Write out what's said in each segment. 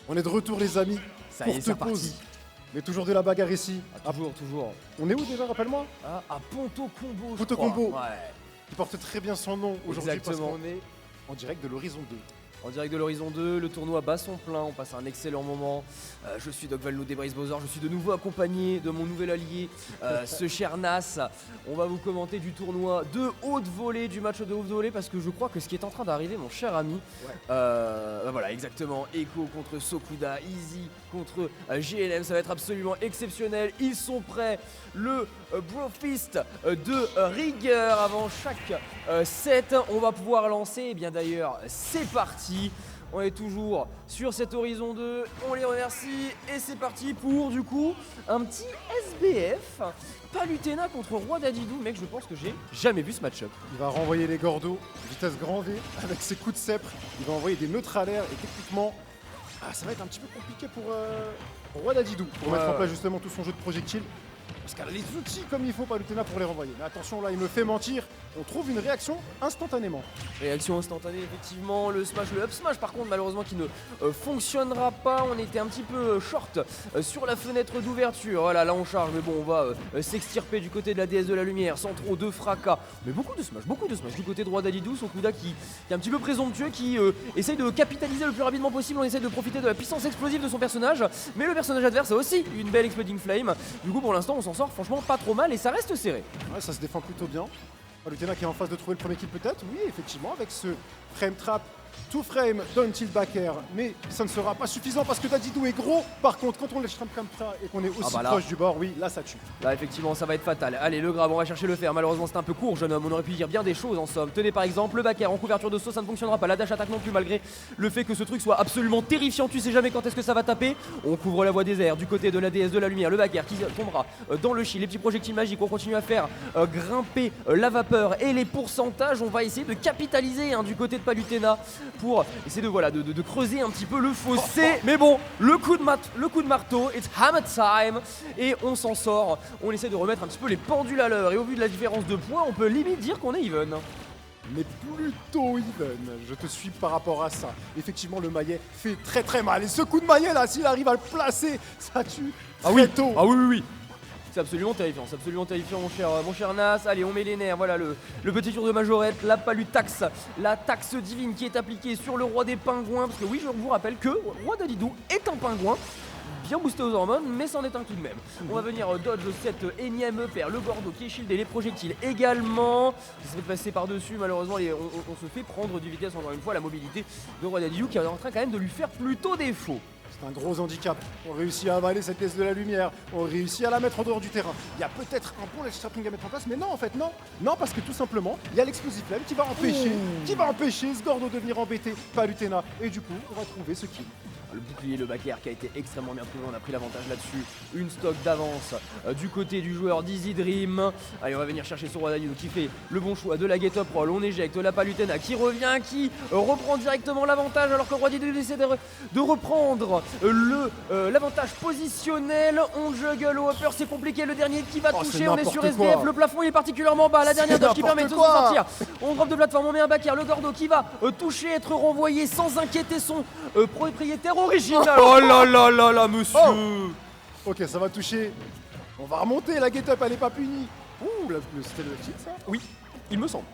On est de retour les amis, Ça y est, courte c'est pause, parti. mais toujours de la bagarre ici. Toujours. On est où déjà, rappelle-moi? À Ponto Combo. je Ponto crois. Combo. Ouais. Qui porte très bien son nom aujourd'hui parce Exactement. qu'on est en direct de l'Horizon 2. En direct de l'Horizon 2, le tournoi bat son plein, on passe un excellent moment. Je suis Doc Valno Debris Bowser, je suis de nouveau accompagné de mon nouvel allié, ce cher Nas. On va vous commenter du tournoi de haute volée, du match de haute volée, parce que je crois que ce qui est en train d'arriver, mon cher ami, voilà, exactement, Echo contre Sokuda, Easy contre GLM, ça va être absolument exceptionnel. Ils sont prêts, le Brofist de rigueur avant chaque set. On va pouvoir lancer, et bien d'ailleurs, c'est parti. On est toujours sur cet Horizon 2, on les remercie et c'est parti pour du coup un petit SBF Palutena contre Roi Dadidou. Mec, je pense que j'ai jamais vu ce match-up. Il va renvoyer les Gordos, vitesse grand V, avec ses coups de sceptre. Il va envoyer des neutres à l'air et techniquement, ça va être un petit peu compliqué pour Roi Dadidou pour mettre en place justement tout son jeu de projectiles. Parce qu'elle a les outils comme il faut, Palutena, pour les renvoyer. Mais attention, là, il me fait mentir. On trouve une réaction instantanément. Réaction instantanée, effectivement. Le smash, le up smash, par contre, malheureusement, qui ne fonctionnera pas. On était un petit peu short sur la fenêtre d'ouverture. Voilà, là, on charge. Mais bon, on va s'extirper du côté de la déesse de la lumière sans trop de fracas. Mais beaucoup de smash du côté de Roi Dadidou. Sokuda qui est un petit peu présomptueux, qui essaye de capitaliser le plus rapidement possible. On essaye de profiter de la puissance explosive de son personnage. Mais le personnage adverse a aussi une belle Exploding Flame. Du coup, pour l'instant, on s'en sort franchement pas trop mal et ça reste serré. Ouais, ça se défend plutôt bien. Palutena qui est en phase de trouver le premier kill peut-être. Oui, effectivement, avec ce frame trap. Two frame down tilt back air, mais ça ne sera pas suffisant parce que Dadidou est gros. Par contre, quand on le shrimp comme ça et qu'on est aussi là. proche du bord, oui, là ça tue. Là, effectivement, ça va être fatal. Allez, le grab, on va chercher le fer. Malheureusement, c'est un peu court, jeune homme. On aurait pu dire bien des choses en somme. Tenez, par exemple, le back air en couverture de saut, ça ne fonctionnera pas. La dash attaque non plus, malgré le fait que ce truc soit absolument terrifiant. Tu sais jamais quand est-ce que ça va taper. On couvre la voie des airs du côté de la déesse de la lumière. Le back air qui tombera dans le shield. Les petits projectiles magiques, on continue à faire grimper la vapeur et les pourcentages. On va essayer de capitaliser du côté de Palutena pour essayer de creuser un petit peu le fossé. Mais bon, le coup de marteau, it's hammer time. Et on s'en sort. On essaie de remettre un petit peu les pendules à l'heure. Et au vu de la différence de points, on peut limite dire qu'on est even. Mais plutôt even, je te suis par rapport à ça. Effectivement, le maillet fait très très mal. Et ce coup de maillet là, s'il arrive à le placer, ça tue très tôt. Ah oui. C'est absolument terrifiant mon cher Nas. Allez, on met les nerfs, voilà le petit tour de majorette, la palutaxe, la taxe divine qui est appliquée sur le roi des pingouins. Parce que oui, je vous rappelle que Roi Dadidou est un pingouin, bien boosté aux hormones, mais c'en est un tout de même. On va venir dodge cette énième paire, le Gordo qui est shieldé, les projectiles également. Ça se fait passer par-dessus, malheureusement, on se fait prendre du vitesse encore une fois, la mobilité de Roi Dadidou qui est en train quand même de lui faire plutôt défaut. C'est un gros handicap. On réussit à avaler cette pièce de la lumière. On réussit à la mettre en dehors du terrain. Il y a peut-être un bon ledge trapping à mettre en place, mais non, en fait, non. Non, parce que tout simplement, il y a l'explosive flame qui va empêcher ce Gordo de venir embêter Palutena. Et du coup, on va trouver ce kill. Le bouclier, le back air qui a été extrêmement bien trouvé, on a pris l'avantage là-dessus. Une stock d'avance du côté du joueur d'Easy Dream. Allez, on va venir chercher ce Roi Dadidou qui fait le bon choix de la get up roll. On éjecte la Palutena qui revient, qui reprend directement l'avantage alors que Roi Dadidou essaie de reprendre l'avantage positionnel. On juggle au upper, c'est compliqué. Le dernier qui va toucher, on est sur SBF. Le plafond il est particulièrement bas. La dernière dodge qui permet de se sortir. On drop de plateforme, on met un back air. Le Gordo qui va toucher, être renvoyé sans inquiéter son propriétaire original. Oh là, monsieur. Ok, ça va toucher. On va remonter, la get up, elle est pas punie. Ouh, c'était le titre ça? Oui, il me semble.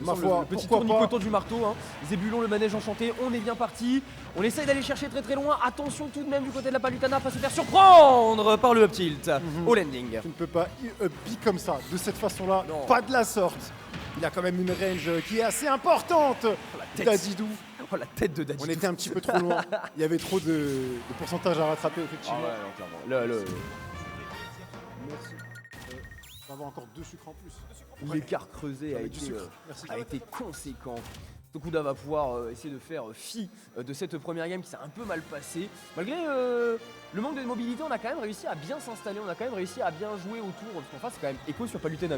Ma foi, le petit pourquoi tourniquet du marteau, Zébulon, le manège enchanté, on est bien parti. On essaye d'aller chercher très très loin. Attention tout de même du côté de la Palutena, pas se faire surprendre par le up tilt au landing. Tu ne peux pas up B comme ça, de cette façon-là, Non. pas de la sorte. Il a quand même une range qui est assez importante. tête. Dadidou. Oh la tête de Dadidou. On était un petit peu trop loin. Il y avait trop de pourcentage à rattraper, effectivement. Ah ouais, non, clairement. Merci. On va avoir encore 2 sucres en plus. L'écart creusé a Avec du été, sucre. Merci. a été conséquent. Tokuda va pouvoir essayer de faire fi de cette première game qui s'est un peu mal passée. Malgré le manque de mobilité, on a quand même réussi à bien s'installer, on a quand même réussi à bien jouer autour. Parce qu'en face, c'est quand même Echo sur Palutena.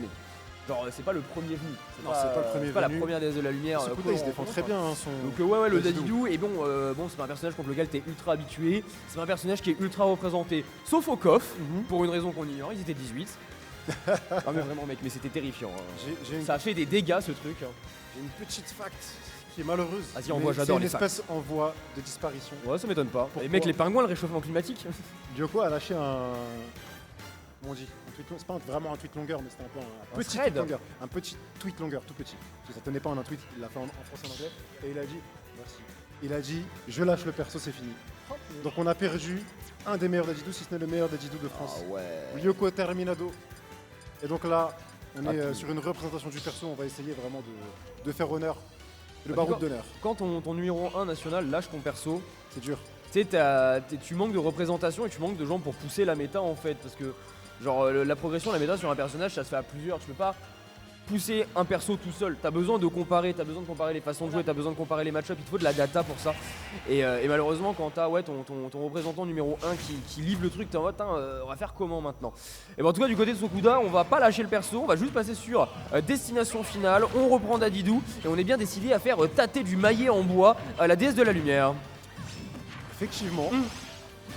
Genre, c'est pas le premier venu. Non, c'est pas le premier C'est pas la venu. première déesse de la lumière. Sokuda, il se défend très bien. Son... Donc ouais, le Dadidou, et bon, c'est pas un personnage contre lequel t'es ultra habitué. C'est pas un personnage qui est ultra représenté. Sauf au KOF, pour une raison qu'on ignore, ils étaient 18. Ah mais vraiment mec, mais c'était terrifiant. Ça a fait des dégâts ce truc. J'ai une petite fact qui est malheureuse. Vas-y, envoie, j'adore les C'est une espèce en voie de disparition. Ouais, ça m'étonne pas. Pourquoi Les mecs, les pingouins, le réchauffement climatique. Gyoko a lâché un. Comment on dit un tweet long- c'est pas vraiment un tweet longueur, mais c'était un peu un petit thread. tweet longueur. Un petit tweet longueur, tout petit. Parce que ça tenait pas en un tweet, il l'a fait en français et en anglais. Et il a dit, merci. Il a dit, je lâche le perso, c'est fini. Donc on a perdu un des meilleurs Dadidou, si ce n'est le meilleur Dadidou de France. Ah ouais. Lyoko Terminado. Et donc là, on est Attends. sur une représentation du perso, on va essayer vraiment de faire honneur, le Bah, baroud d'honneur. Quand ton numéro 1 national lâche ton perso, C'est dur. tu sais, tu manques de représentation et tu manques de gens pour pousser la méta en fait. Parce que, genre, la progression, la méta sur un personnage, ça se fait à plusieurs. Tu peux pas pousser un perso tout seul. T'as besoin de comparer, les façons de jouer, t'as besoin de comparer les match-ups. Il te faut de la data pour ça. Et malheureusement, quand t'as ton représentant numéro 1 qui livre le truc, t'es en mode, on va faire comment maintenant? Et ben, en tout cas, du côté de Sokuda, on va pas lâcher le perso, on va juste passer sur destination finale. On reprend Dadidou et on est bien décidé à faire tâter du maillet en bois à la déesse de la lumière. Effectivement.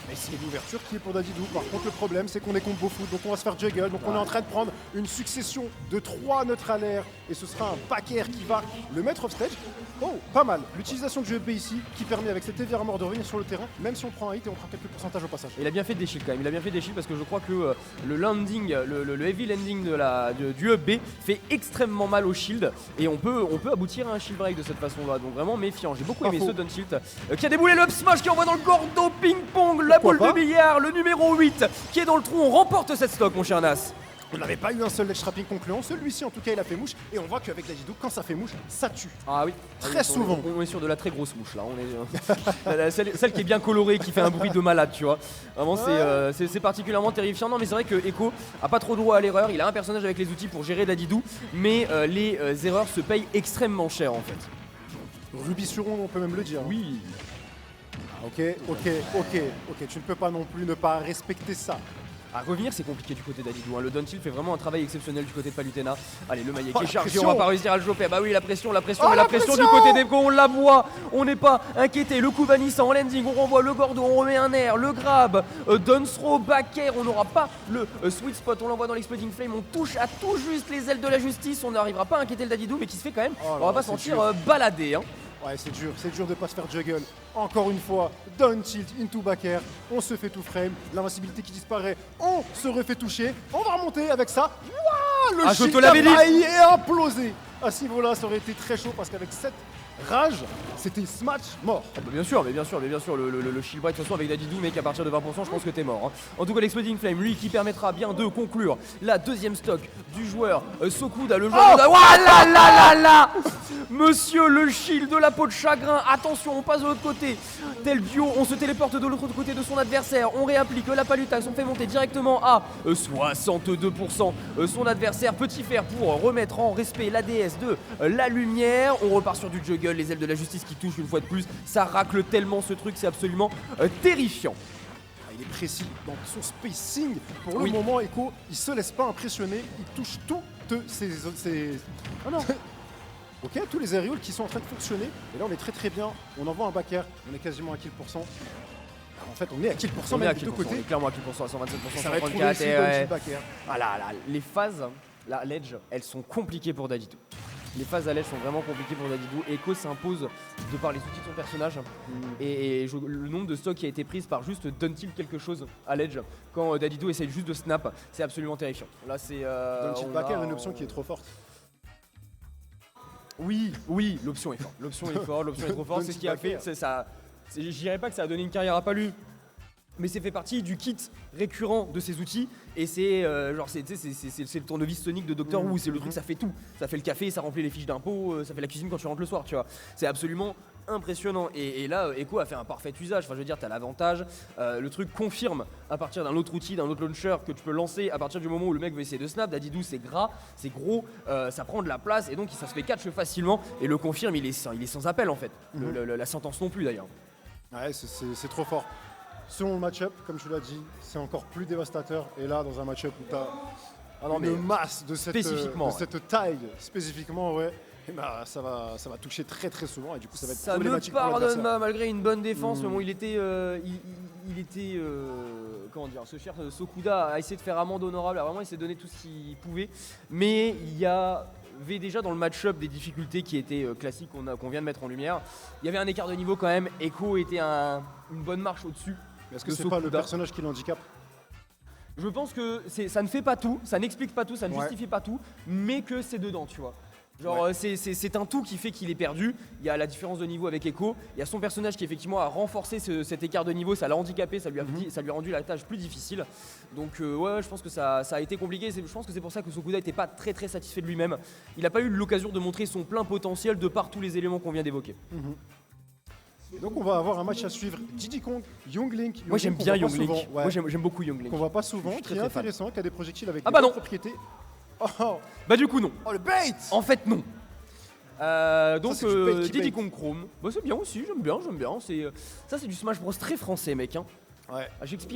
Mais c'est l'ouverture qui est pour Dadidou. Par contre, le problème, c'est qu'on est combo foot, donc on va se faire juggle. Donc on est en train de prendre une succession de 3 neutralaires. Et ce sera un backer qui va le mettre off stage. Oh, pas mal. L'utilisation du EP ici qui permet avec cet évier mort de revenir sur le terrain, même si on prend un hit et on prend quelques pourcentages au passage. Il a bien fait des shields quand même, il a bien fait des shields parce que je crois que le landing, le heavy landing du EB fait extrêmement mal au shield et on peut aboutir à un shield break de cette façon-là, donc vraiment méfiant. J'ai beaucoup aimé ce Dunshield qui a déboulé le up smash qui envoie dans le gordo ping-pong, la boule de billard, le numéro 8 qui est dans le trou, on remporte cette stock mon cher Nas. On n'avait pas eu un seul ledge trapping concluant, celui-ci en tout cas il a fait mouche et on voit qu'avec Dadidou quand ça fait mouche, ça tue. Ah oui, Très souvent. On est sur de la très grosse mouche là, on est celle qui est bien colorée, qui fait un bruit de malade, tu vois. Vraiment c'est particulièrement terrifiant. Non mais c'est vrai que Echo a pas trop droit à l'erreur, il a un personnage avec les outils pour gérer Dadidou, mais les erreurs se payent extrêmement cher en fait. Ruby sur onde, on peut même le dire. Oui. Ok, tu ne peux pas non plus ne pas respecter ça. À revenir, c'est compliqué du côté d'Adidou. Le Downhill fait vraiment un travail exceptionnel du côté de Palutena. Allez, le maillet qui est chargé, on va pas réussir à le choper. Bah oui, la pression, mais la pression du côté d'Ebgo, on la voit. On n'est pas inquiété. Le coup Vanessa en landing, on renvoie le gordo, on remet un air, le grab, Dunsthrow, back air, on n'aura pas le sweet spot, on l'envoie dans l'exploding flame, on touche à tout juste les ailes de la justice. On n'arrivera pas à inquiéter le Dadidou, mais qui se fait quand même, on va pas sentir balader. Hein. Ouais, c'est dur de pas se faire juggle. Encore une fois, down tilt into back air, on se fait tout frame, l'invincibilité qui disparaît, on se refait toucher, on va remonter avec ça. Wouah, le shield est implosé. À ce niveau-là, ça aurait été très chaud parce qu'avec cette rage, c'était smash mort. Oh bah bien sûr, le shield break de toute façon avec Dadidou, mec, à partir de 20%, je pense que t'es mort. Hein. En tout cas, l'exploding flame, lui, qui permettra bien de conclure la deuxième stock du joueur Sokuda, le joueur de... Oh là Monsieur le shield de la peau de chagrin, attention, on passe de l'autre côté. Tel duo, on se téléporte de l'autre côté de son adversaire, on réapplique la palutax, on fait monter directement à 62% son adversaire. Petit fer pour remettre en respect la déesse de la lumière. On repart sur du juggle, les ailes de la justice qui touchent une fois de plus. Ça racle tellement ce truc, c'est absolument terrifiant. Il est précis dans son spacing. Pour le moment, Echo, il se laisse pas impressionner, il touche toutes ses... Oh non. Ok, tous les aerials qui sont en train de fonctionner. Et là, on est très bien. On envoie un back air. On est quasiment à kill %. En fait, on est à kill %, même des deux côtés. On est clairement à kill %, à 127%, ça va être 134 et back air. Voilà, les phases, la ledge, elles sont compliquées pour Dadidou. Les phases à ledge sont vraiment compliquées pour Dadidou. Echo s'impose de par les outils de son personnage. Le nombre de stocks qui a été pris par juste Duntilt quelque chose à ledge quand Dadidou essaye juste de snap, c'est absolument terrifiant. Là, c'est. Duntilt back air, une option qui est trop forte. Oui, l'option est forte. L'option est trop forte. C'est ce qui a fait. Je dirais pas que ça a donné une carrière à Palu, mais c'est fait partie du kit récurrent de ces outils. Et c'est c'est le tournevis sonique de Doctor Who. C'est le truc, ça fait tout. Ça fait le café, ça remplit les fiches d'impôts, ça fait la cuisine quand tu rentres le soir, tu vois. C'est absolument impressionnant. Et là, Echo a fait un parfait usage. Enfin, je veux dire, t'as l'avantage. Le truc confirme à partir d'un autre outil, d'un autre launcher que tu peux lancer à partir du moment où le mec veut essayer de snap. Dadidou, c'est gras, c'est gros, ça prend de la place et donc ça se fait catch facilement. Et le confirme, il est sans appel en fait. La sentence non plus d'ailleurs. Ouais, c'est trop fort. Selon le match-up, comme tu l'as dit, c'est encore plus dévastateur. Et là, dans un match-up où tu as une masse de cette taille spécifiquement, ouais, et bah, ça va toucher très souvent. Et du coup, ça va être problématique pour l'adversaire. Ça ne pardonne pas, malgré une bonne défense. Mais bon, il était comment dire, ce cher Sokuda a essayé de faire amende honorable, a vraiment essayé de donner tout ce qu'il pouvait. Mais il y a avait déjà dans le match-up des difficultés qui étaient classiques qu'on vient de mettre en lumière. Il y avait un écart de niveau quand même. Echo était une bonne marche au-dessus. Est-ce que de c'est pas le Sokuda. personnage qui l'handicape? Je pense que ça ne fait pas tout, ça n'explique pas tout, ça ne Ouais. justifie pas tout, mais que c'est dedans, tu vois. Genre, Ouais. c'est un tout qui fait qu'il est perdu. Il y a la différence de niveau avec Echo. Il y a son personnage qui, effectivement, a renforcé cet écart de niveau. Ça l'a handicapé, ça lui a rendu la tâche plus difficile. Donc, ouais, je pense que ça a été compliqué. Je pense que c'est pour ça que Sokuda n'était pas très très satisfait de lui-même. Il n'a pas eu l'occasion de montrer son plein potentiel de par tous les éléments qu'on vient d'évoquer. Donc on va avoir un match à suivre. Diddy Kong, Young Link. Moi, j'aime qu'on bien voit pas Young Link. souvent, ouais, Moi, j'aime beaucoup Young Link. qu'on voit pas souvent, Je suis qui est très, très fan. intéressant, qui a des projectiles avec Ah des bah bonnes non. propriétés. Oh, Bah, du coup, non. oh, le bait! En fait, non. Donc c'est du bait qui Diddy bait. Kong Chrome, bah, c'est bien aussi, j'aime bien. Ça c'est du Smash Bros très français, mec. Hein. Ouais. J'explique